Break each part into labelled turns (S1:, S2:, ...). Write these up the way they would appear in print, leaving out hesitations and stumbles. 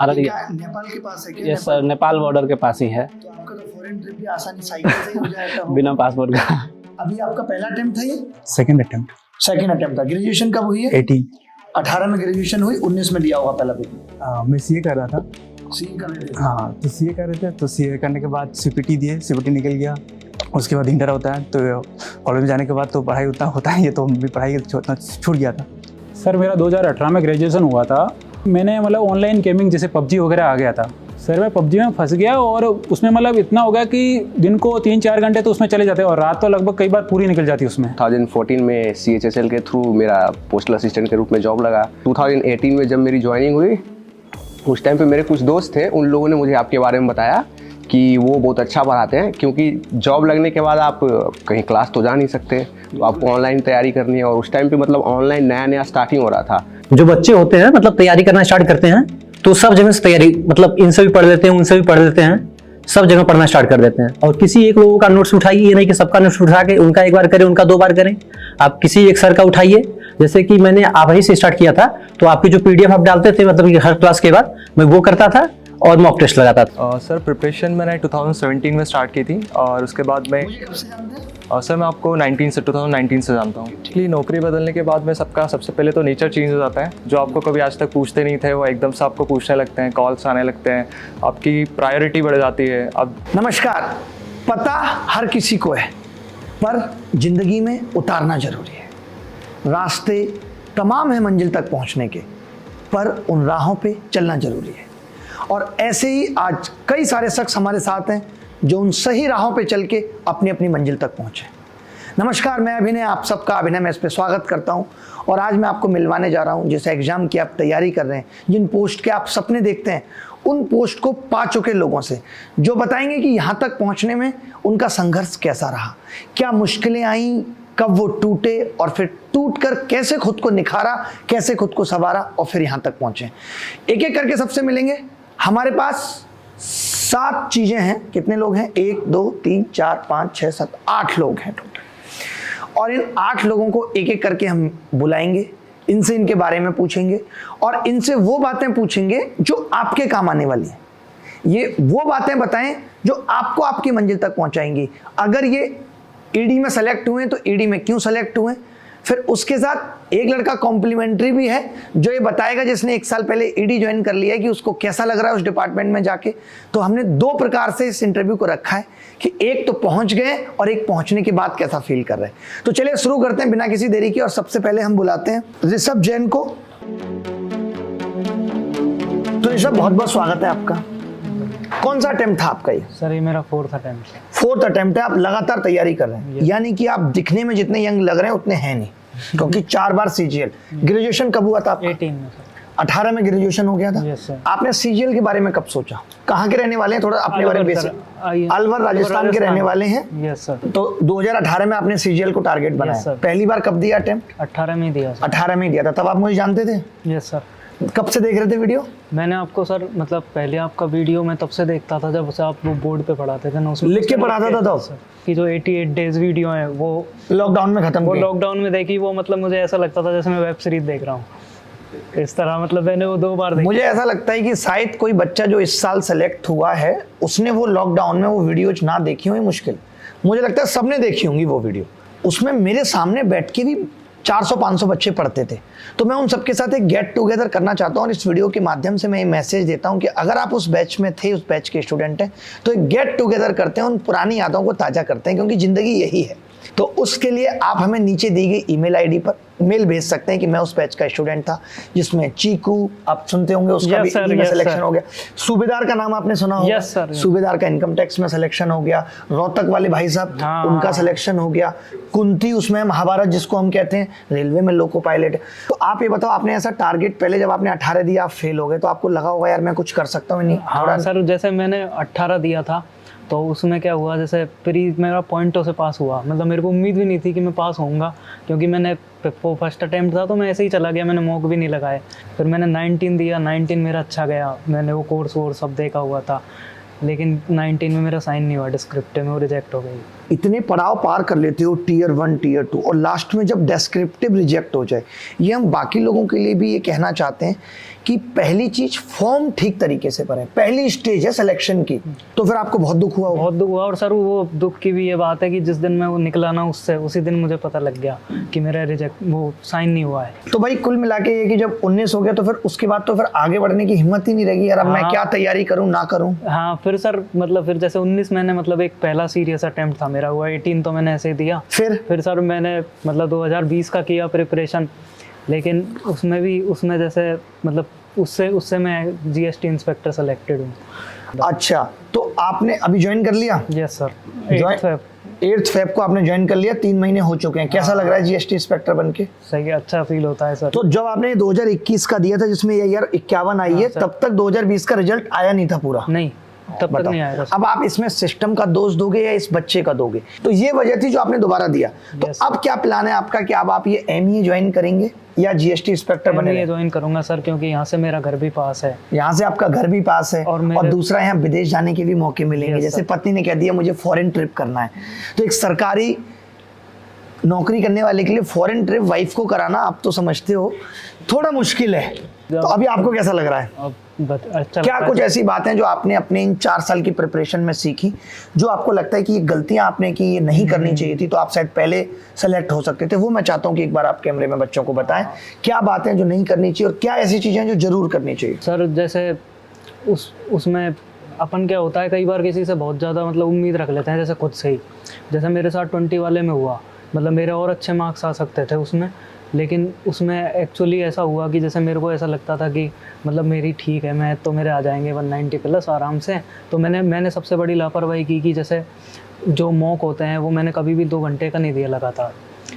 S1: अररिया
S2: नेपाल के पास है क्या?
S1: यस सर, नेपाल बॉर्डर के पास ही है।
S2: तो आपका तो फॉरेन ट्रिप भी आसानी साइकिल से ही हो जाएगा।
S1: बिना पासपोर्ट का।
S2: अभी आपका पहला अटेम्प्ट था ये?
S3: Second attempt.
S2: सेकंड अटेम्प्ट था। ग्रेजुएशन कब हुई है?
S3: 18।
S2: 18 में ग्रेजुएशन हुई, 19 में दिया होगा पहला पेपर।
S3: मैं सीए कर रहा था।
S2: सीए कर रहे थे?
S3: हाँ, तो सीए कर रहे थे, तो सीए करने के बाद सीपीटी दिए, सीपीटी निकल गया। उसके बाद इंटर होता है, तो कॉलेज में जाने के बाद तो पढ़ाई उतना होता है, ये तो भी पढ़ाई छूट गया था।
S4: सर मेरा 2018 में ग्रेजुएशन हुआ था। मैंने मतलब ऑनलाइन गेमिंग जैसे पबजी वगैरह आ गया था सर, मैं पबजी में फंस गया और उसमें मतलब इतना हो गया कि दिन को 3-4 घंटे तो उसमें चले जाते और रात तो लगभग कई बार पूरी निकल जाती उसमें।
S5: 2014 में CHSL के थ्रू मेरा पोस्टल असिस्टेंट के रूप में जॉब लगा। 2018 में जब मेरी ज्वाइनिंग हुई, उस टाइम पे मेरे कुछ दोस्त थे, उन लोगों ने मुझे आपके बारे में बताया कि वो बहुत अच्छा पढ़ाते हैं, क्योंकि जॉब लगने के बाद आप कहीं क्लास तो जा नहीं सकते, तो आपको ऑनलाइन तैयारी करनी है। और उस टाइम पे मतलब ऑनलाइन नया स्टार्टिंग हो रहा था।
S6: जो बच्चे होते हैं मतलब तैयारी करना स्टार्ट करते हैं तो सब जगह से तैयारी, मतलब इनसे भी पढ़ लेते हैं, उनसे भी पढ़ लेते हैं, सब जगह पढ़ना स्टार्ट कर देते हैं। और किसी एक लोगों का नोट्स उठाइए, ये नहीं कि सबका नोट्स उठा के उनका एक बार करें, उनका 2 बार करें। आप किसी एक सर का उठाइए, जैसे कि मैंने आप ही से स्टार्ट किया था, तो आपकी जो PDF आप डालते थे, मतलब कि हर क्लास के बाद मैं वो करता था और मॉक टेस्ट लगाता था।
S7: सर प्रिपरेशन मैंने 2017 में स्टार्ट की थी और उसके बाद मैं सर मैं आपको 2019 से जानता हूँ। एक्चुअली नौकरी बदलने के बाद में सबका सबसे पहले तो नेचर चेंज हो जाता है। जो आपको कभी आज तक पूछते नहीं थे वो एकदम से आपको पूछने लगते हैं, कॉल्स आने लगते हैं, आपकी प्रायोरिटी बढ़ जाती है। अब
S2: नमस्कार। पता हर किसी को है, पर जिंदगी में उतारना जरूरी है। रास्ते तमाम है मंजिल तक पहुंचने के, पर उन राहों पे चलना जरूरी है। और ऐसे ही आज कई सारे शख्स हमारे साथ हैं जो उन सही राहों पे चल के अपनी अपनी मंजिल तक पहुंचे। नमस्कार, मैं अभिनय, आप सबका अभिनय में इस पे स्वागत करता हूं। और आज मैं आपको मिलवाने जा रहा हूं जिस एग्जाम की आप तैयारी कर रहे हैं, जिन पोस्ट के आप सपने देखते हैं, उन पोस्ट को पा चुके लोगों से, जो बताएंगे कि यहाँ तक पहुँचने में उनका संघर्ष कैसा रहा, क्या मुश्किलें आई, कब वो टूटे और फिर टूट कर कैसे खुद को निखारा, कैसे खुद को संवारा और फिर यहाँ तक पहुँचे। एक एक करके सबसे मिलेंगे। हमारे पास 7 चीज़ें हैं। कितने लोग हैं? 1 2 3 4 5 6 7 8 लोग हैं टोटल। और इन 8 लोगों को एक एक करके हम बुलाएंगे, इनसे इनके बारे में पूछेंगे और इनसे वो बातें पूछेंगे जो आपके काम आने वाली हैं। ये वो बातें बताएं जो आपको आपकी मंजिल तक पहुंचाएंगी। अगर ये ED में सेलेक्ट हुए तो ED में क्यों सेलेक्ट हुए। फिर उसके साथ एक लड़का कॉम्प्लीमेंट्री भी है जो ये बताएगा, जिसने 1 साल पहले ED ज्वाइन कर लिया है, कि उसको कैसा लग रहा है उस डिपार्टमेंट में जाके। तो हमने 2 प्रकार से इस इंटरव्यू को रखा है कि एक तो पहुंच गए और एक पहुंचने के बाद कैसा फील कर रहे हैं। तो चलिए शुरू करते हैं बिना किसी देरी की। और सबसे पहले हम बुलाते हैं ऋषभ जैन को। तो ऋषभ, बहुत बहुत स्वागत है आपका। कौन सा अटेम्प्ट था आपका ये?
S4: सर ये मेरा 4th अटेम्प्ट है।
S2: 4th अटेम्प्ट है। आप लगातार तैयारी कर रहे हैं, यानी कि आप दिखने में जितने यंग लग रहे हैं उतने हैं नहीं, क्योंकि 4 बार CGL। ग्रेजुएशन कब हुआ था आपका?
S4: 18 में सर।
S2: 18 में ग्रेजुएशन हो गया था।
S4: Yes sir.
S2: आपने CGL के बारे में कब सोचा? कहाँ के रहने वाले हैं? थोड़ा अपने बारे में बेसिक। अलवर राजस्थान के रहने वाले हैं।
S4: Yes sir.
S2: तो 2018 में आपने CGL को टारगेट बनाया। पहली बार कब दिया अटेम्प्ट?
S4: 18 में दिया सर।
S2: 18 में दिया था। तब आप मुझे जानते थे?
S4: Yes sir.
S2: कब से देख रहे थे वीडियो?
S4: मैंने आपको सर मतलब पहले आपका वीडियो मैं तब से देखता था जब से आप वो बोर्ड पे पढ़ाते थे ना, उसमें
S2: लिख के पढ़ाता था तब
S4: कि जो 88 डेज वीडियो है वो
S2: लॉकडाउन में खत्म।
S4: वो लॉकडाउन में देखी, वो मतलब मुझे ऐसा लगता था जैसे मैं वेब सीरीज देख रहा हूँ इस तरह। मतलब मैंने वो 2 बार देखी।
S2: मुझे ऐसा लगता है कि शायद कोई बच्चा जो इस साल सेलेक्ट हुआ है उसने वो लॉकडाउन में वो वीडियो ना देखी हुई मुश्किल। मुझे लगता है सबने देखी होंगी वो वीडियो। उसमें मेरे सामने बैठ के भी 400-500 बच्चे पढ़ते थे। तो मैं उन सबके साथ एक गेट टुगेदर करना चाहता हूँ और इस वीडियो के माध्यम से मैं ये मैसेज देता हूँ कि अगर आप उस बैच में थे, उस बैच के स्टूडेंट हैं, तो एक गेट टुगेदर करते हैं, उन पुरानी यादों को ताज़ा करते हैं, क्योंकि ज़िंदगी यही है। तो उसके लिए आप हमें नीचे दी गई ईमेल आईडी पर मेल भेज सकते हैं कि मैं उस बैच का स्टूडेंट था जिसमें चीकू, आप सुनते होंगे, उसका भी ED में सिलेक्शन हो गया। सूबेदार का नाम आपने सुना होगा।
S4: Yes sir.
S2: सूबेदार का इनकम टैक्स में सिलेक्शन हो गया। रोहतक वाले भाई साहब, उनका सिलेक्शन हो गया। कुंती, उसमें महाभारत जिसको हम कहते हैं, रेलवे में लोको पायलट। तो आप ये बताओ, आपने ऐसा टारगेट पहले जब आपने 18 दिया आप फेल हो गए, तो आपको लगा होगा यार मैं कुछ कर सकता हूँ नहीं?
S4: हाँ सर, जैसे मैंने 18 दिया था तो उसमें क्या हुआ, जैसे प्री मेरा पॉइंटों से पास हुआ। मतलब मेरे को उम्मीद भी नहीं थी कि मैं पास होऊंगा, क्योंकि मैंने फर्स्ट अटेम्प्ट था तो मैं ऐसे ही चला गया, मैंने मॉक भी नहीं लगाए। फिर मैंने 19 दिया, 19 मेरा अच्छा गया, मैंने वो कोर्स वोर्स सब देखा हुआ था, लेकिन 19 में मेरा साइन नहीं हुआ, डिस्क्रिप्टिव में वो रिजेक्ट हो गई।
S2: इतने पड़ाव पार कर लेते हो, Tier 1 Tier 2, और लास्ट में जब डिस्क्रिप्टिव रिजेक्ट हो जाए, ये हम बाकी लोगों के लिए भी ये कहना चाहते हैं कि पहली चीज फॉर्म ठीक तरीके से भरें, पहली स्टेज है सिलेक्शन की, तो फिर आपको बहुत दुख हुआ होगा।
S4: बहुत दुख हुआ। और सर वो दुख की भी ये बात है कि जिस दिन मैं वो निकला ना उससे, उसी दिन मुझे पता लग गया कि मेरा रिजेक्ट वो साइन नहीं हुआ है।
S2: तो भाई कुल मिला के ये कि जब 19 हो गया तो फिर उसके बाद तो फिर आगे बढ़ने की हिम्मत ही नहीं रहेगी यार, अब मैं क्या तैयारी करूं ना करूं।
S4: हाँ फिर सर मतलब फिर जैसे 19 मैंने मतलब एक पहला सीरियस अटेम्प्ट था मेरा हुआ, 18 तो मैंने ऐसे ही दिया। फिर सर मैंने मतलब 2020 का किया प्रिपरेशन, लेकिन उसमें जैसे मतलब उससे मैं जीएसटी इंस्पेक्टर सेलेक्टेड हूँ।
S2: अच्छा, तो आपने अभी ज्वाइन कर लिया?
S4: यस सर,
S2: 8 फेब को आपने ज्वाइन कर लिया, 3 महीने हो चुके हैं। कैसा लग रहा है जीएसटी इंस्पेक्टर बनके?
S4: सही, अच्छा फील होता है सर।
S2: तो जब आपने 2021 का दिया था जिसमें यार 51 आई है, तब तक 2020 का रिजल्ट आया नहीं था पूरा?
S4: नहीं, तब तक नहीं आया।
S2: अब आप इसमें सिस्टम का दोष दोगे या इस बच्चे का दोगे? तो ये वजह थी जो आपने दोबारा दिया। तो अब क्या प्लान है आपका कि अब आप ये एमईए ज्वाइन करेंगे या जीएसटी इंस्पेक्टर बनेंगे?
S4: ज्वाइन करूंगा सर, क्योंकि यहाँ से मेरा घर भी पास है।
S2: यहाँ से आपका घर भी पास है और दूसरा यहाँ विदेश जाने के भी मौके मिलेंगे। जैसे पत्नी ने कह दिया मुझे फॉरेन ट्रिप करना है, तो एक सरकारी नौकरी करने वाले के लिए फॉरेन ट्रिप वाइफ को कराना, आप तो समझते हो थोड़ा मुश्किल है। तो अभी आपको कैसा लग रहा है?
S4: अच्छा,
S2: क्या कुछ ऐसी बातें जो आपने अपने इन 4 साल की प्रिपरेशन में सीखी जो आपको लगता है कि ये गलतियां आपने की, ये नहीं करनी चाहिए थी, तो आप शायद पहले सेलेक्ट हो सकते थे? वो मैं चाहता हूँ कि एक बार आप कैमरे में बच्चों को बताएं क्या बातें जो नहीं करनी चाहिए और क्या ऐसी चीजें जो जरूर करनी चाहिए।
S4: सर जैसे उसमें अपन क्या होता है, कई बार किसी से बहुत ज़्यादा मतलब उम्मीद रख लेते हैं, जैसे खुद से ही। जैसे मेरे साथ 20 वाले में हुआ, मतलब मेरे और अच्छे मार्क्स आ सकते थे उसमें, लेकिन उसमें एक्चुअली ऐसा हुआ कि जैसे मेरे को ऐसा लगता था कि मतलब मेरी ठीक है, मैं तो मेरे आ जाएंगे 190 प्लस आराम से। तो मैंने सबसे बड़ी लापरवाही की कि जैसे जो मॉक होते हैं वो मैंने कभी भी 2 घंटे का नहीं दिया लगातार।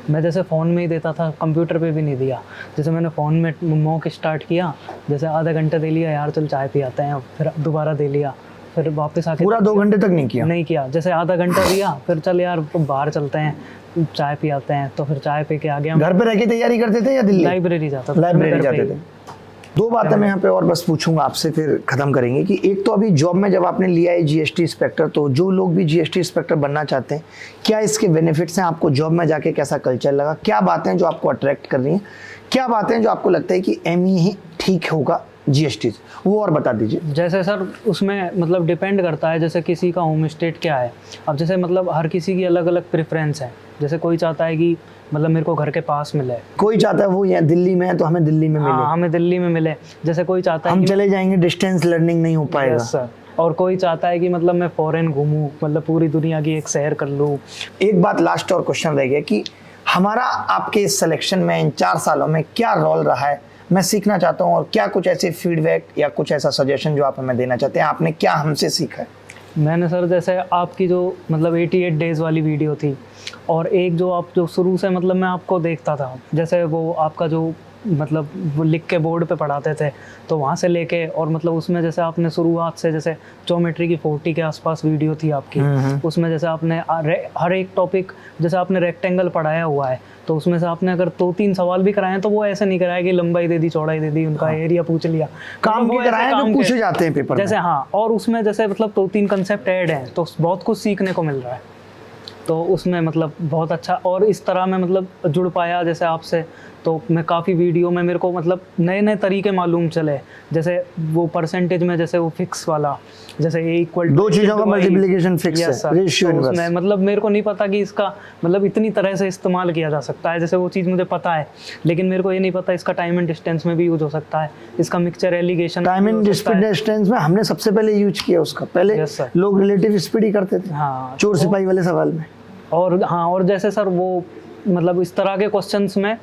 S4: मैं जैसे फ़ोन में ही देता था, कंप्यूटर पे भी नहीं दिया। जैसे मैंने फ़ोन में मॉक स्टार्ट किया, जैसे आधा घंटा दे लिया, यार चल चाय पी आते हैं, फिर दोबारा दे लिया, फिर वापस आके
S2: पूरा 2 घंटे तक नहीं किया।
S4: जैसे आधा घंटा दिया, फिर चल यार बाहर चलते हैं, चाय पी आते हैं, तो फिर चाय पी के आ गया।
S2: घर पे रह के तैयारी करते थे या दिल्ली?
S4: लाइब्रेरी जाता था।
S2: लाइब्रेरी जाते थे। 2 बातें मैं यहाँ पे और बस पूछूंगा आपसे, फिर खत्म करेंगे। कि एक तो अभी जॉब में जब आपने लिया है जीएसटी इंस्पेक्टर, तो जो लोग भी जीएसटी इंस्पेक्टर बनना चाहते हैं, क्या इसके बेनिफिट्स हैं? आपको जॉब में जाके कैसा कल्चर लगा? क्या बातें जो आपको अट्रैक्ट कर रही हैं? क्या बातें जो आपको लगता है कि एमई ही ठीक होगा जीएसटी, वो और बता दीजिए।
S4: जैसे सर उसमें मतलब डिपेंड करता है, जैसे किसी का होम स्टेट क्या है। अब जैसे मतलब हर किसी की अलग अलग प्रेफरेंस है। जैसे कोई चाहता है कि मतलब मेरे को घर के पास मिले,
S2: कोई चाहता है वो यहाँ दिल्ली में है तो हमें दिल्ली में मिले।
S4: हाँ, हमें दिल्ली में मिले। जैसे कोई चाहता है
S2: हम चले जाएंगे, डिस्टेंस लर्निंग नहीं हो पाएगा।
S4: सर, और कोई चाहता है कि मतलब मैं फॉरेन घूमूं, मतलब पूरी दुनिया की एक सैर कर लूँ।
S2: एक बात लास्ट और क्वेश्चन रह गया कि हमारा आपके इस सिलेक्शन में इन 4 सालों में क्या रोल रहा है, मैं सीखना चाहता हूँ, और क्या कुछ ऐसे फीडबैक या कुछ ऐसा सजेशन जो आप हमें देना चाहते हैं, आपने क्या हमसे सीखा है?
S4: मैंने सर जैसे आपकी जो मतलब 88 डेज़ वाली वीडियो थी, और एक जो आप जो शुरू से मतलब मैं आपको देखता था, जैसे वो आपका जो मतलब वो लिख के बोर्ड पे पढ़ाते थे, तो वहाँ से लेके और मतलब उसमें जैसे आपने शुरुआत से जैसे ज्योमेट्री की 40 के आसपास वीडियो थी आपकी, उसमें जैसे आपने हर एक टॉपिक, जैसे आपने रेक्टेंगल पढ़ाया हुआ है, तो उसमें से आपने अगर 2-3 सवाल भी कराए हैं तो वो ऐसे नहीं कराया कि लंबाई दे दी, चौड़ाई दे दी, उनका एरिया पूछ लिया,
S2: काम
S4: वो
S2: भी कराए जो पूछे जाते हैं पेपर
S4: जैसे। हाँ, और उसमें जैसे मतलब 2-3 कंसेप्ट ऐड हैं, तो बहुत कुछ सीखने को मिल रहा है। तो उसमें मतलब बहुत अच्छा, और इस तरह मैं मतलब जुड़ पाया जैसे आपसे, तो मैं काफ़ी वीडियो में मेरे को मतलब नए नए तरीके मालूम चले। जैसे वो परसेंटेज में जैसे वो फिक्स वाला, जैसे A =
S2: 2 चीज़ों का मल्टीप्लिकेशन फिक्स है, रेशियो
S4: तो
S2: इनवर्स।
S4: उसमें मतलब मेरे को नहीं पता कि इसका मतलब इतनी तरह से इस्तेमाल किया जा सकता है। जैसे वो चीज़ मुझे पता है, लेकिन मेरे को ये नहीं पता इसका टाइम एंड डिस्टेंस में भी यूज हो सकता है, इसका mixture allegation
S2: time and distance में हमने सबसे पहले यूज किया उसका। पहले लोग रिलेटिव स्पीड ही करते थे।
S4: हाँ,
S2: चोर सिपाही वाले सवाल में।
S4: और हाँ, और जैसे सर वो मतलब इस तरह के क्वेश्चंस में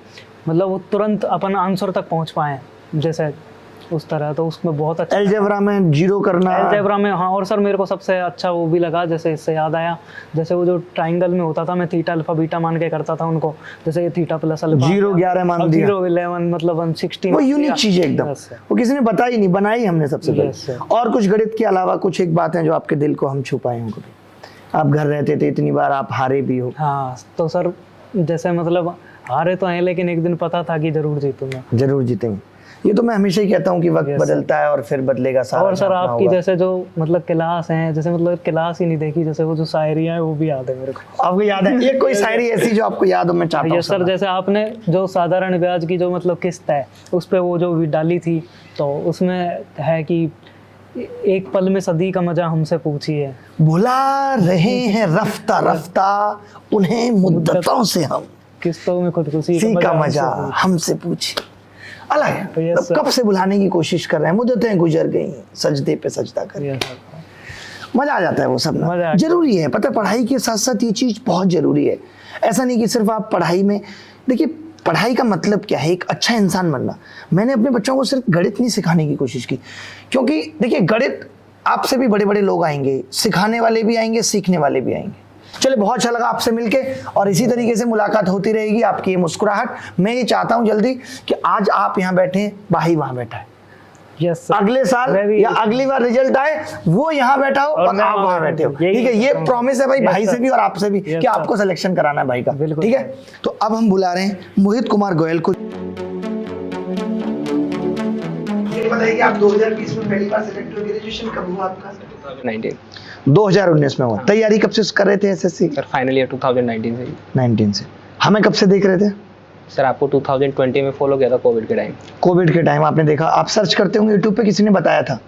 S4: मतलब वो तुरंत अपन आंसर तक पहुंच पाए, जैसे उस तरह, तो उसमें बहुत अच्छा।
S2: अलजेब्रा में जीरो करना,
S4: अलजेब्रा में। हाँ, और सर मेरे को सबसे अच्छा वो भी लगा, जैसे इससे याद आया, जैसे वो जो ट्राइंगल में होता था, मैं थीटा अल्फा बीटा मान के करता था उनको, जैसे ये थीटा प्लस अल्फा
S2: 0 11 मान दिया,
S4: 0 11 मतलब 116।
S2: वो यूनिक चीज है एकदम, वो किसी ने बताई नहीं, बनाई हमने सबसे पहले। और कुछ गणित के अलावा कुछ एक बात है जो आपके दिल को हम छुपाए होंगे? आप घर रहते थे, इतनी बार आप हारे भी हो।
S4: हाँ, तो सर जैसे मतलब हारे तो हैं, लेकिन एक दिन पता था कि जरूर जीतूंगा।
S2: जरूर जीतेंगे। ये तो मैं हमेशा ही कहता हूँ कि वक्त बदलता है और फिर बदलेगा सारा।
S4: और सर
S2: जो अपना
S4: आपकी
S2: होगा।
S4: जैसे जो मतलब क्लास हैं, जैसे मतलब क्लास ही नहीं देखी, जैसे वो जो शायरियाँ हैं वो भी याद है मेरे को।
S2: आपको याद है ये कोई शायरी ऐसी जो आपको याद हो? मैं चाहता हूँ
S4: ये सर जैसे आपने जो साधारण ब्याज की जो मतलब किस्त है उस पे वो जो भी डाली थी, तो उसमें है कि एक पल में सदी का मजा हमसे पूछिए,
S2: भुला रहे हैं रफ्ता रफ्ता उन्हें मुद्दतों से हम,
S4: किस्तों में खुदकुशी
S2: इसी का मजा
S4: हमसे
S2: हमसे पूछिए। अलग है,
S4: तो ये
S2: मतलब कब से भुलाने की कोशिश कर रहे हैं, मुद्दतें गुजर गई, सजदे पे सजदा कर,
S4: पूछिए। ये सर
S2: मजा आ जाता है वो सब
S4: मजा
S2: ना।
S4: आ-
S2: जरूरी है, पता है, पढ़ाई के साथ साथ ये चीज बहुत जरूरी है। ऐसा नहीं कि सिर्फ आप पढ़ाई में, देखिए पढ़ाई का मतलब क्या है, एक अच्छा इंसान बनना। मैंने अपने बच्चों को सिर्फ गणित नहीं सिखाने की कोशिश की, क्योंकि देखिए गणित आपसे भी बड़े बड़े लोग आएंगे, सिखाने वाले भी आएंगे, सीखने वाले भी आएंगे। चलिए बहुत अच्छा लगा आपसे मिलके, और इसी तरीके से मुलाकात होती रहेगी। आपकी ये मुस्कुराहट, मैं ये चाहता हूँ जल्दी कि आज आप यहाँ बैठे हैं, भाई वहाँ बैठा है,
S4: यस सर।
S2: अगले साल
S4: मैं भी-
S2: या अगली बार रिजल्ट आए वो यहाँ बैठा हो और
S4: मैं
S2: आप वहाँ
S4: वहाँ
S2: बैठे हो।
S4: यही
S2: ठीक है, ये
S4: करता हूँ।
S2: प्रॉमिस है भाई,
S4: Yes,
S2: भाई से
S4: sir.
S2: भी और आपसे भी,
S4: Yes,
S2: कि
S4: sir.
S2: आपको सिलेक्शन कराना है भाई का।
S4: बिल्कुल,
S2: ठीक है,
S4: sir.
S2: तो अब हम बुला रहे हैं मोहित कुमार गोयल को। ये बताइए कि आप 2020 में पहली बार सिलेक्ट हुए, ग्रेजुएशन कब हुआ आपका?
S5: 2019
S2: 2019 में हुआ। तैयारी कब से कर रहे थे एसएससी?
S5: सर फाइनल ईयर 2019 से ही।
S2: 19 से। हमें कब से देख रहे थे?
S5: सर आपको 2020 में फॉलो किया था कोविड के टाइम।
S2: कोविड के टाइम आपने देखा, आप सर्च करते होंगे यूट्यूब पे, किसी ने बताया था?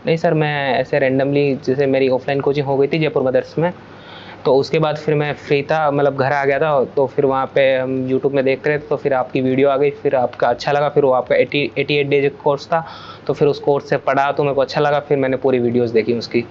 S5: नहीं सर, मैं ऐसे रैंडमली, जैसे मेरी ऑफलाइन कोचिंग हो गई थी जयपुर मदर्स में, तो उसके बाद फिर मैं फ्री था, मतलब घर आ गया था, तो फिर वहाँ पे हम यूट्यूब में देखते रहे, तो फिर आपकी वीडियो आ गई, फिर आपका अच्छा लगा, फिर वो आपका 88 डेज कोर्स था, तो फिर उस कोर्स से पढ़ा तो मेरे को अच्छा लगा, फिर मैंने पूरी वीडियोस देखी उसकी।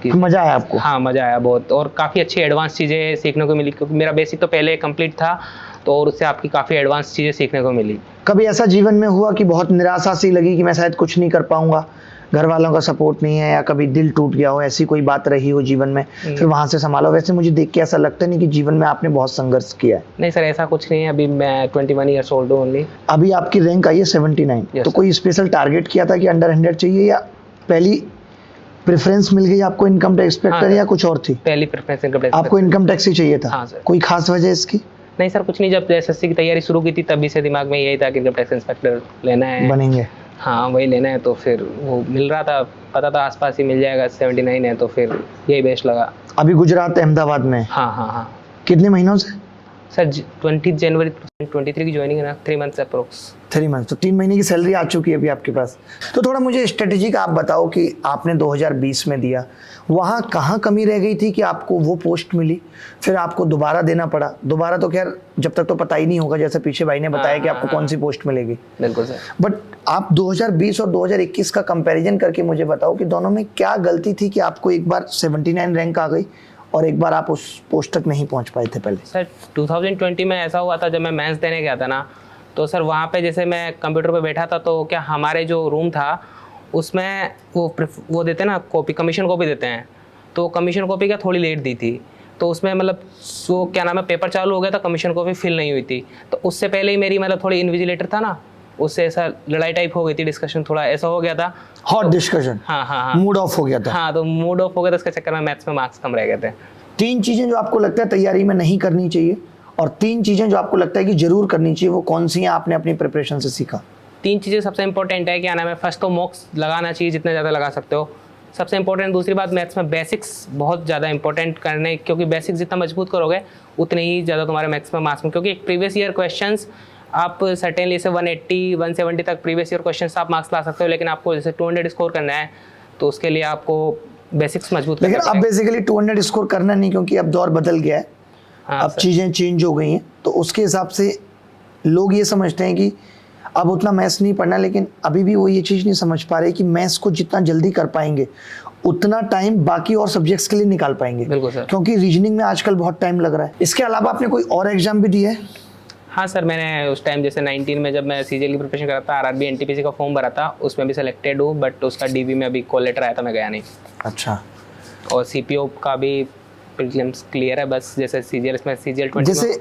S2: तो मजा आया आपको?
S5: हाँ मज़ा आया बहुत, और काफ़ी अच्छी एडवांस चीज़ें सीखने को मिली, क्योंकि मेरा बेसिक तो पहले कंप्लीट था, तो और उससे आपकी काफ़ी एडवांस चीज़ें सीखने को मिली।
S2: कभी ऐसा जीवन में हुआ कि बहुत निराशा सी लगी कि मैं शायद कुछ नहीं कर पाऊंगा, घर वालों का सपोर्ट नहीं है, या कभी दिल टूट गया हो, ऐसी कोई बात रही हो जीवन में, फिर वहां से संभालो? वैसे मुझे देख के ऐसा लगता नहीं कि जीवन में आपने बहुत संघर्ष किया है।
S5: नहीं सर, ऐसा कुछ नहीं है, अभी मैं 21 ईयर्स ओल्ड हूँ ओनली।
S2: अभी आपकी रैंक आई है 79,
S5: Yes,
S2: तो
S5: sir.
S2: कोई स्पेशल टारगेट किया था कि अंडर 100 चाहिए, या पहली प्रेफरेंस मिल गई आपको इनकम टैक्स इंस्पेक्टर,
S5: हाँ,
S2: या कुछ और थी?
S5: पहली प्रेफरेंस इनकम टैक्स।
S2: आपको इनकम टैक्स ही चाहिए था?
S5: हाँ, सर।
S2: कोई खास वजह इसकी?
S5: नहीं सर, कुछ नहीं, जब एसएससी की तैयारी शुरू की थी तभी से दिमाग में यही था कि इनकम टैक्स इंस्पेक्टर लेना है,
S2: बनेंगे?
S5: हाँ वही लेना है, तो फिर वो मिल रहा था, पता था आसपास ही मिल जाएगा, 79 है, तो फिर यही बेस्ट लगा।
S2: अभी गुजरात अहमदाबाद में
S5: हाँ हाँ हाँ
S2: कितने महीनों से?
S5: सर 20 जनवरी 23 की ज्वाइनिंग है ना, 3 मंथ्स अप्रोक्स।
S2: 3 मंथ, तो 3 महीने की सैलरी आ चुकी है अभी आपके पास। तो थोड़ा मुझे स्ट्रेटेजी का आप बताओ कि आपने 2020 में दिया, वहाँ कहाँ कमी रह गई थी कि आपको वो पोस्ट मिली, फिर आपको दोबारा देना पड़ा? दोबारा तो खैर जब तक तो पता ही नहीं होगा, जैसे पीछे भाई ने बताया कि आपको कौन सी पोस्ट मिलेगी,
S5: बिल्कुल सर।
S2: बट आप 2020 और 2021 का कंपैरिजन करके मुझे बताओ कि दोनों में क्या गलती थी कि आपको एक बार 79 रैंक आ गई और एक बार आप उस पोस्ट तक नहीं पहुंच पाए थे पहले?
S5: सर 2020 में ऐसा हुआ था, जब मैं मेंस देने गया था ना, तो सर वहाँ पे जैसे मैं कंप्यूटर पे बैठा था, तो क्या हमारे जो रूम था उसमें वो देते ना कॉपी, कमीशन कॉपी देते हैं, तो कमीशन कॉपी क्या थोड़ी लेट दी थी, तो उसमें मतलब वो क्या नाम है, पेपर चालू हो गया था, कमीशन कॉपी फिल नहीं हुई थी, तो उससे पहले ही मेरी मतलब थोड़ी इन्विजिलेटर था ना, उससे ऐसा लड़ाई टाइप हो गई थी, डिस्कशन थोड़ा ऐसा हो गया था,
S2: हॉट डिस्कशन,
S5: हाँ हाँ हाँ
S2: मूड ऑफ हो गया था।
S5: हाँ, तो मूड ऑफ हो गया था, उसके चक्कर में मैथ्स में मार्क्स कम रह गए थे।
S2: 3 चीजें जो आपको लगता है तैयारी में नहीं करनी चाहिए, और 3 चीजें जो आपको लगता है कि जरूर करनी चाहिए, वो कौन सी हैं आपने अपनी प्रिपरेशन से सीखा?
S5: 3 चीज़ें सबसे इंपॉर्टेंट है, क्या नाम है, फर्स्ट तो मॉक्स लगाना चाहिए जितने ज़्यादा लगा सकते हो, सबसे इंपॉर्टेंट। दूसरी बात, मैथ्स में बेसिक्स बहुत ज़्यादा इंपॉर्टेंट करने, क्योंकि बेसिक्स जितना मजबूत करोगे उतने ही ज़्यादा तुम्हारे मैथ्स में मार्क्स में, क्योंकि एक प्रीवियस ईयर क्वेश्चंस आप सर्टेनली से 180 170 तक प्रीवियस ईयर क्वेश्चंस आप मार्क्स ला सकते हो, लेकिन आपको जैसे 200 स्कोर करना है तो उसके लिए आपको बेसिक्स मजबूत
S2: लेकिन
S5: करना
S2: अब
S5: पड़ेगा।
S2: बेसिकली 200 स्कोर करना नहीं, क्योंकि अब दौर बदल गया है,
S5: हाँ
S2: अब
S5: सर।
S2: चीज़ें चेंज हो गई हैं, तो उसके हिसाब से लोग ये समझते हैं कि अब उतना मैथ्स नहीं पढ़ना, लेकिन अभी भी वो ये चीज़ नहीं समझ पा रहे कि मैथ्स को जितना जल्दी कर पाएंगे उतना टाइम बाकी और सब्जेक्ट्स के लिए निकाल पाएंगे।
S5: बिल्कुल सर।
S2: क्योंकि रीजनिंग में आजकल बहुत टाइम लग रहा है। इसके अलावा आपने कोई और एग्जाम भी दिया है?
S5: हाँ सर, मैंने उस टाइम जैसे 19 में जब मैं सीजीएल की प्रिपरेशन कर रहा था, आरआरबी एनटीपीसी का फॉर्म भरा था, उसमें भी सिलेक्टेड हूँ, बट उसका डीवी में अभी कॉल लेटर आया था, मैं गया नहीं।
S2: अच्छा।
S5: और सीपीओ का भी प्रीलिम्स क्लियर है, बस जैसे सीजीएल में सीजीएल 20
S2: जैसे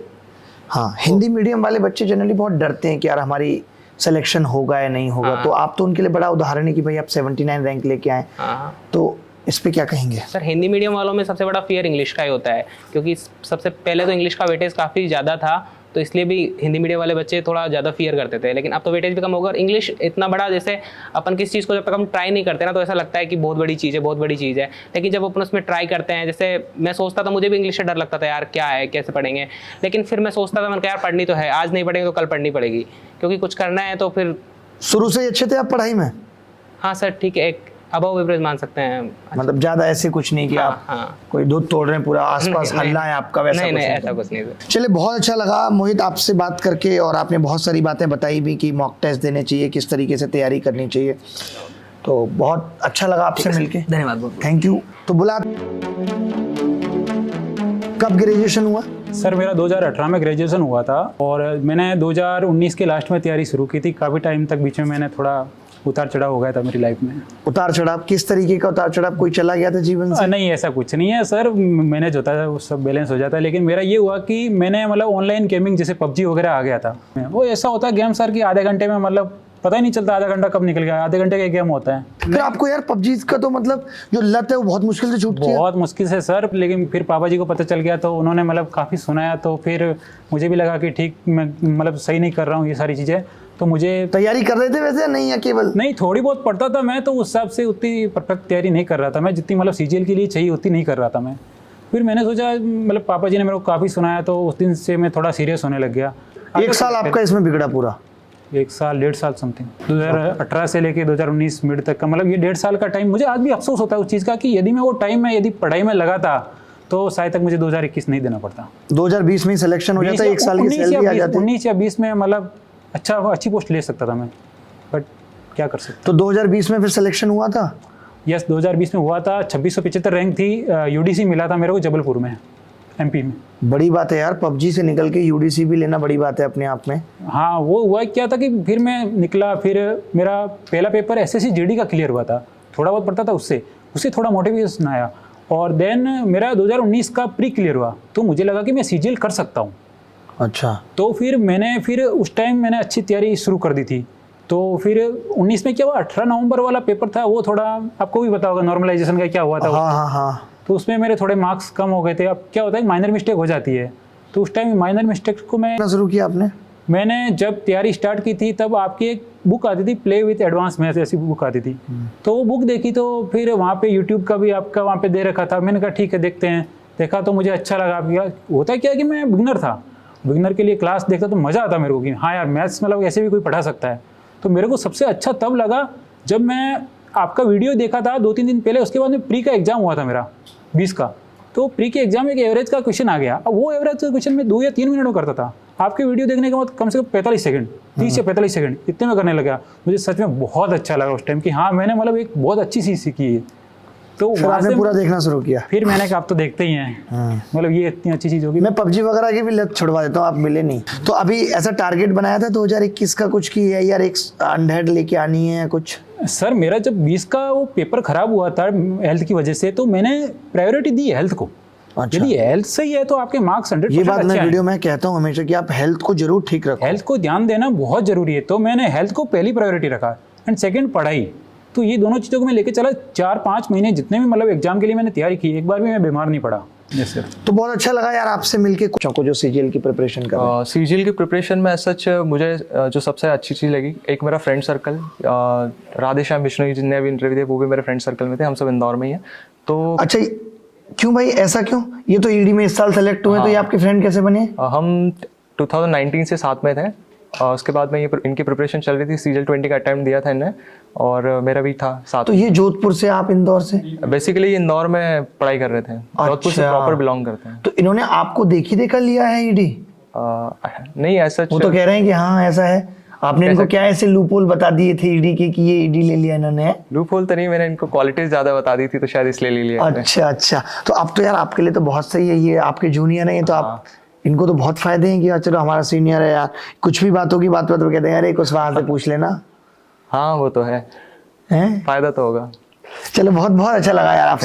S2: हाँ, हिंदी मीडियम वाले बच्चे जनरली बहुत डरते हैं कि यार हमारी सिलेक्शन होगा या नहीं होगा,
S5: हाँ।
S2: तो आप तो उनके लिए बड़ा उदाहरण है कि भाई आप 79 रैंक लेके आए,
S5: हाँ
S2: तो इस पे क्या कहेंगे?
S5: सर, हिंदी मीडियम वालों में सबसे बड़ा फियर इंग्लिश का ही होता है, क्योंकि सबसे पहले तो इंग्लिश का वेटेज काफ़ी ज़्यादा था,
S8: तो इसलिए भी हिंदी मीडियम वाले बच्चे थोड़ा ज़्यादा फियर करते थे। लेकिन अब तो वेटेज भी कम होगा और इंग्लिश इतना बड़ा, जैसे अपन किस चीज़ को जब तक हम ट्राई नहीं करते ना तो ऐसा लगता है कि बहुत बड़ी चीज़ है, बहुत बड़ी चीज़ है। लेकिन जब अपन उसमें ट्राई करते हैं, जैसे मैं सोचता था, मुझे भी इंग्लिश से डर लगता था यार क्या है, कैसे पढ़ेंगे। लेकिन फिर मैं सोचता था, मैंने कहा यार पढ़नी तो है, आज नहीं पढ़ेंगे तो कल पढ़नी पड़ेगी, क्योंकि कुछ करना है। तो फिर
S2: शुरू से ही अच्छे थे आप पढ़ाई में?
S8: हाँ सर, ठीक है, एक अबव एवरेज मान सकते हैं।
S2: मतलब ज्यादा ऐसे कुछ नहीं कि आप कोई दूध तोड़ रहे हैं, पूरा आसपास हल्ला है आपका, वैसा
S8: नहीं
S2: कुछ
S8: नहीं,
S2: नहीं
S8: ऐसा कुछ नहीं सर।
S2: चलिए, बहुत अच्छा लगा मोहित आपसे बात करके, और आपने बहुत सारी बातें बताई भी कि मॉक टेस्ट देने चाहिए, किस तरीके से तैयारी करनी चाहिए। तो बहुत अच्छा लगा आपसे मिलके,
S6: धन्यवाद।
S2: Thank you. तो बोला, कब ग्रेजुएशन हुआ?
S9: सर मेरा 2018 में ग्रेजुएशन हुआ था और मैंने 2019 के लास्ट में तैयारी शुरू की थी। काफ़ी टाइम तक बीच में मैंने थोड़ा उतार चढ़ाव हो गया था मेरी लाइफ में।
S2: उतार चढ़ाव किस तरीके का उतार चढ़ाव? कोई चला गया था जीवन से?
S9: नहीं, ऐसा कुछ नहीं है सर, मैनेज होता है, वो सब बैलेंस हो जाता है। लेकिन मेरा ये हुआ कि मैंने मतलब ऑनलाइन गेमिंग जैसे PUBG वगैरह आ गया था। वो ऐसा होता है गेम सर कि आधे घंटे में मतलब पता ही नहीं चलता आधा घंटा कब निकल गया, आधे घंटे का गेम होता है।
S2: फिर आपको यार PUBG का तो मतलब जो लत है वो बहुत मुश्किल से छूटती है।
S9: बहुत मुश्किल से सर, लेकिन फिर पापा जी को पता चल गया तो उन्होंने मतलब काफ़ी सुनाया, तो फिर मुझे भी लगा कि ठीक, मैं मतलब सही नहीं कर रहा हूँ ये सारी चीज़ें। तो मुझे
S2: तैयारी कर रहे थे वैसे, नहीं या केवल?
S9: नहीं, थोड़ी बहुत पढ़ता था मैं, तो उस हिसाब से उतनी परफेक्ट तैयारी नहीं कर रहा था मैं, जितनी मतलब CGL के लिए चाहिए उतनी नहीं कर रहा था मैं। फिर मैंने सोचा, मतलब पापा जी ने मेरे को काफ़ी सुनाया, तो उस दिन से मैं थोड़ा सीरियस होने लग गया।
S2: एक साल आपका इसमें बिगड़ा पूरा?
S9: 1 साल 1.5 साल समथिंग, 2018 से लेके 2019 मिड तक का, मतलब ये 1.5 साल का टाइम मुझे आज भी अफसोस होता है उस चीज़ का कि यदि मैं वो टाइम में यदि पढ़ाई में लगा था तो शायद तक मुझे 2021 नहीं देना पड़ता।
S2: 2020 में सिलेक्शन हो जाता, 1 साल की सैलरी आ जाती।
S9: 19 या 20 में मतलब अच्छी पोस्ट ले सकता था मैं, बट क्या कर सकता।
S2: तो 2020 में फिर सिलेक्शन हुआ था?
S9: यस, 2020 में हुआ था। 2675 रैंक थी, UDC मिला था मेरे को जबलपुर में, MP में।
S2: बड़ी बात है यार, PUBG से निकल के UDC भी लेना बड़ी बात है अपने आप में।
S9: हाँ, वो हुआ क्या था कि फिर मैं निकला, फिर मेरा पहला पेपर SSC GD का क्लियर हुआ था, थोड़ा बहुत पढ़ता था उससे थोड़ा मोटिवेशन आया। और देन मेरा 2019 का प्री क्लियर हुआ, तो मुझे लगा कि मैं CGL कर सकता हूँ।
S2: अच्छा।
S9: तो फिर उस टाइम मैंने अच्छी तैयारी शुरू कर दी थी। तो फिर 19 में क्या हुआ, 18 नवंबर वाला पेपर था, वो थोड़ा आपको भी पता होगा नॉर्मलाइजेशन का क्या हुआ था।
S2: हाँ।
S9: तो उसमें मेरे थोड़े मार्क्स कम हो गए थे। अब क्या होता है, माइनर मिस्टेक हो जाती है, तो उस टाइम माइनर मिस्टेक को
S2: शुरू किया आपने?
S9: मैंने जब तैयारी स्टार्ट की थी तब आपकी एक बुक आती थी, प्ले विथ एडवांस मैथ्स, ऐसी बुक आती थी। तो वो बुक देखी, तो फिर वहाँ पे यूट्यूब का भी आपका वहाँ पे दे रखा था। मैंने कहा ठीक है देखते हैं, देखा तो मुझे अच्छा लगा। होता क्या कि मैं बिगनर था, बिगनर के लिए क्लास देखता तो मज़ा आता मेरे को कि हाँ यार मैथ्स मतलब ऐसे भी कोई पढ़ा सकता है। तो मेरे को सबसे अच्छा तब लगा जब मैं आपका वीडियो देखा था 2-3 दिन पहले। उसके बाद में प्री का एग्जाम हुआ था मेरा 20 का, तो प्री के एग्जाम में एक एवरेज का क्वेश्चन आ गया। अब वो एवरेज का क्वेश्चन मैं 2 या 3 मिनट में करता था। आपके वीडियो देखने के बाद कम से कम 45 सेकंड, 30 या 45 सेकंड इतने में करने लगा। मुझे सच में बहुत अच्छा लगा उस टाइम कि हाँ मैंने मतलब एक बहुत अच्छी चीज़ सीखी है। तो
S2: फिर आपने पूरा देखना शुरू किया? फिर
S9: मैंने कहा आप तो देखते ही हैं, मतलब ये इतनी अच्छी चीज़ होगी।
S2: मैं PUBG वगैरह की भी लत छुड़वा देता हूँ, आप मिले नहीं। तो अभी ऐसा टारगेट बनाया था 2021 का कुछ की है यार, एक अनहेड लेके आनी है कुछ?
S9: सर मेरा जब 20 का वो पेपर खराब हुआ था हेल्थ की वजह से, तो मैंने प्रायोरिटी दी हेल्थ को।
S2: अच्छा।
S9: यदि हेल्थ सही है तो आपके मार्क्स 100%
S2: ये बात मैं वीडियो में कहता हूँ हमेशा कि आप हेल्थ को जरूर ठीक रखो,
S9: हेल्थ को ध्यान देना बहुत जरूरी है। तो मैंने हेल्थ को पहली प्रायोरिटी रखा एंड सेकंड पढ़ाई। तो ये दोनों चीज़ों को मैं लेके चला। 4-5 महीने जितने भी मतलब एग्जाम के लिए मैंने तैयारी की, एक बार भी मैं बीमार नहीं पड़ा। Yes sir.
S2: तो बहुत अच्छा लगा यार आपसे मिलके, कुछ को जो CGL की प्रिपरेशन कर रहे हैं।
S7: CGL की प्रिपरेशन में सच मुझे जो सबसे अच्छी चीज़ लगी, एक मेरा फ्रेंड सर्कल, राधेश्याम बिश्नोई जितने भी इंटरव्यू थे वो भी मेरे फ्रेंड सर्कल में थे, हम सब इंदौर में ही हैं। तो
S2: अच्छा, क्यों भाई, ऐसा क्यों? ये तो ED में इस साल सेलेक्ट हुए, तो ये आपके फ्रेंड कैसे बने?
S7: हम 2019 से साथ में थे। उसके बाद में ये इनकी प्रिपरेशन चल रही थी, CGL 20 का अटेम्प्ट दिया था इन्हें और मेरा भी था साथ।
S2: तो ये जोधपुर से, आप इंदौर से?
S7: बेसिकली इंदौर में पढ़ाई कर रहे थे। जोधपुर से प्रॉपर बिलोंग करते हैं।
S2: तो इन्होंने आपको देखी देखा लिया है ED?
S7: नहीं ऐसा।
S2: वो तो कह रहे हैं कि हाँ ऐसा है। आपने इनको क्या ऐसे लूपहोल बता दिए थे ED के कि ये ED ले लिया इन्होंने?
S7: लूपहोल तो नहीं, मैंने इनको क्वालिटीज ज्यादा बता दी थी तो शायद इसलिए ले लिया।
S2: अच्छा। तो अब तो यार आपके लिए तो बहुत सही है, ये आपके जूनियर है, तो आप इनको तो बहुत फायदे हैं कि यार चलो हमारा सीनियर है यार, कुछ भी बात होगी बात कहते हैं अरे कुछ वहां से पूछ लेना।
S7: हाँ वो तो है, फायदा तो होगा।
S2: चलो बहुत बहुत अच्छा लगा यार आपसे।